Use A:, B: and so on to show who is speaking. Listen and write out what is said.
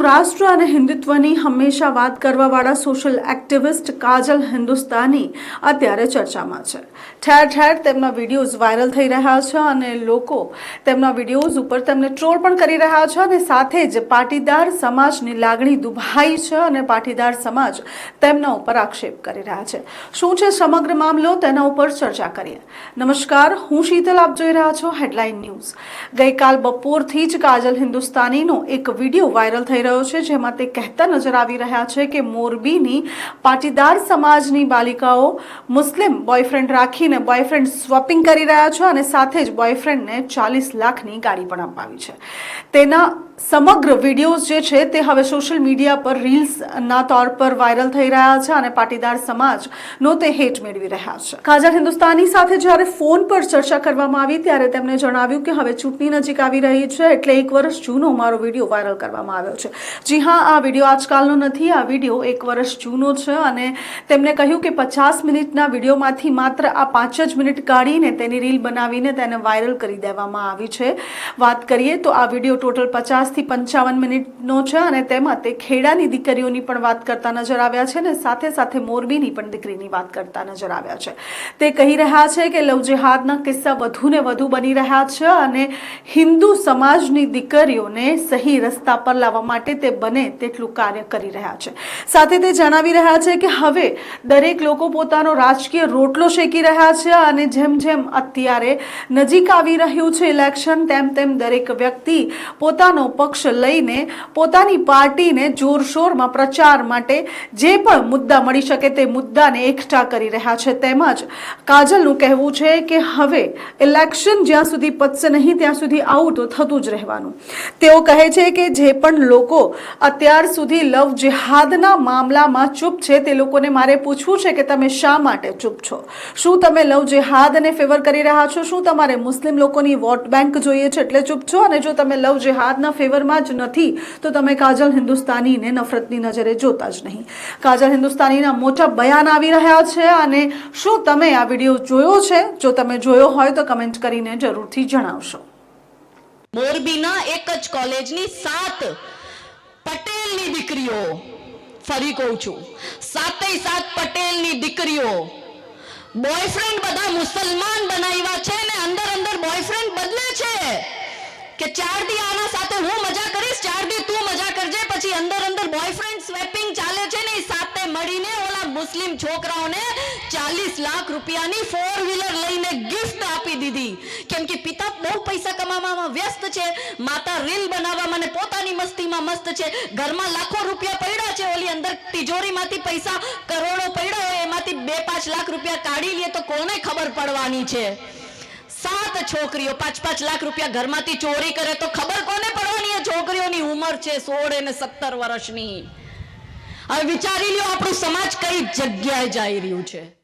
A: રાષ્ટ્ર અને હિન્દુત્વની હંમેશા વાત કરવાવાળા સોશિયલ એક્ટિવિસ્ટ કાજલ હિન્દુસ્તાની અત્યારે ચર્ચામાં છે। ઠેર ઠેર તેમના વિડીયોઝ વાયરલ થઈ રહ્યા છે અને લોકો તેમના વિડીયોઝ ઉપર તેમને ટ્રોલ પણ કરી રહ્યા છે અને સાથે જ પાટીદાર સમાજની લાગણી દુભાઈ છે અને પાટીદાર સમાજ તેમના ઉપર આક્ષેપ કરી રહ્યા છે। શું છે સમગ્ર મામલો તેના ઉપર ચર્ચા કરીએ। નમસ્કાર, હું શીતલ, આપ જોઈ રહ્યા છો હેડલાઇન ન્યૂઝ। ગઈકાલ બપોરથી જ કાજલ હિન્દુસ્તાનીનો એક વિડીયો વાયરલ થઈ રહ્યો છે જેમાં તે કહેતા નજર આવી રહ્યા છે કે મોરબીની પાટીદાર સમાજની બાલિકાઓ મુસ્લિમ બોયફ્રેન્ડ રાખીને બોયફ્રેન્ડ સ્વપિંગ કરી રહ્યા છે અને સાથે જ બોયફ્રેન્ડને 40 લાખની ગાડી પણ અપાવી છે। તેના સમગ્ર વિડીયોઝ જે છે તે હવે સોશિયલ મીડિયા પર રીલ્સના તौर પર વાયરલ થઈ રહ્યા છે અને પાટીદાર સમાજનો તે હેટ મેળવી રહ્યા છે। કાજલ હિન્દુસ્તાની સાથે જ્યારે ફોન પર ચર્ચા કરવામાં આવી ત્યારે તેમણે જણાવ્યું કે હવે ચૂંટણી નજીક આવી રહી છે એટલે 1 વર્ષ જૂનો મારો વિડીયો વાયરલ કરવામાં આવ્યો છે। જી હા, આ વિડીયો આજકાલનો નથી, આ વિડીયો 1 વર્ષ જૂનો છે અને તેમણે કહ્યું કે 50 મિનિટના વિડીયોમાંથી માત્ર આ 5 જ મિનિટ કાઢીને તેની રીલ બનાવીને તેને વાયરલ કરી દેવામાં આવી છે। વાત કરીએ તો આ વિડીયો ટોટલ 50 થી 55 મિનિટનો છે અને તેમાં તે ખેડાની દીકરીઓની પણ વાત કરતા નજર આવ્યા છે અને સાથે સાથે મોરબીની પણ દીકરીની વાત કરતા નજર આવ્યા છે। તે કહી રહ્યા છે કે લવ જેહાદના કિસ્સા વધુને વધુ બની રહ્યા છે અને હિન્દુ સમાજની દીકરીઓને સહી રસ્તા પર લાવવા માટે તે બને તેટલું કાર્ય કરી રહ્યા છે। સાથે તે જણાવી રહ્યા છે કે હવે દરેક લોકો પોતાનો રાજકીય રોટલો શેકી રહ્યા છે અને જેમ જેમ અત્યારે નજીક આવી રહ્યું છે ઇલેક્શન તેમ તેમ દરેક વ્યક્તિ પોતાનો પક્ષ લઈને પોતાની પાર્ટીને જોરશોરમાં પ્રચાર માટે જે પણ મુદ્દા મળી શકે તે મુદ્દાને એકઠા કરી રહ્યા છે। તેમજ કાજલનું કહેવું છે કે હવે ઇલેક્શન જ્યાં સુધી પતશે નહીં ત્યાં સુધી આવું તો થતું જ રહેવાનું। તેઓ કહે છે કે જે પણ લોકો અત્યાર સુધી લવ જેહાદના મામલામાં ચૂપ છે તે લોકોને મારે પૂછવું છે કે તમે શા માટે ચૂપ છો? શું તમે લવ જેહાદને ફેવર કરી રહ્યા છો? શું તમારે મુસ્લિમ લોકોની વોટ બેંક જોઈએ છે એટલે ચૂપ છો? અને જો તમે લવ જેહાદના ફેવરમાં જ નથી તો તમે કાજલ હિન્દુસ્તાનીને નફરતની નજરે જોતા જ નહીં। કાજલ હિન્દુસ્તાનીના મોટા બયાન આવી રહ્યા છે અને શું તમે આ વિડીયો જોયો છે? જો તમે જોયો હોય તો કમેન્ટ કરીને જરૂરથી જણાવશો।
B: મોરબીના એક જ કોલેજની 7 પટેલની દીકરીઓ, ફરી કહું છું 7 પટેલની દીકરીઓ બોયફ્રેન્ડ બધા મુસલમાન બનાવ્યા છે ને અંદર અંદર બોયફ્રેન્ડ બદલે છે કે 4 દી આના સાથે હું મજા કરીશ, 4 દી તું મજા કરજે, પછી અંદર અંદર બોયફ્રેન્ડ સ્વેપિંગ ચાલે છે ને એ સાથે મળીને ઓલા મુસ્લિમ છોકરાઓને 40 લાખ રૂપિયાની 4 વ્હીલર લઈને ગિફ્ટ આપી દીધી કેમ કે પિતા બહુ પૈસા કમાવામાં વ્યસ્ત છે, માતા રીલ બનાવવામાં અને પોતાની મસ્તીમાં મસ્ત છે, ઘરમાં લાખો રૂપિયા પડ્યા છે, ઓલી અંદર તિજોરીમાંથી પૈસા કરોડો પડ્યા હોય એમાંથી 2-5 લાખ રૂપિયા કાઢી લે તો કોને ખબર પડવાની છે? 7 છોકરીઓ 5-5 લાખ રૂપિયા ઘરમાંથી ચોરી કરે તો ખબર કોને પડવાની? એ છોકરીઓની ઉંમર છે 16 અને 17 વર્ષની। હવે વિચારી લ્યો આપણું સમાજ કઈ જગ્યાએ જઈ રહ્યું છે।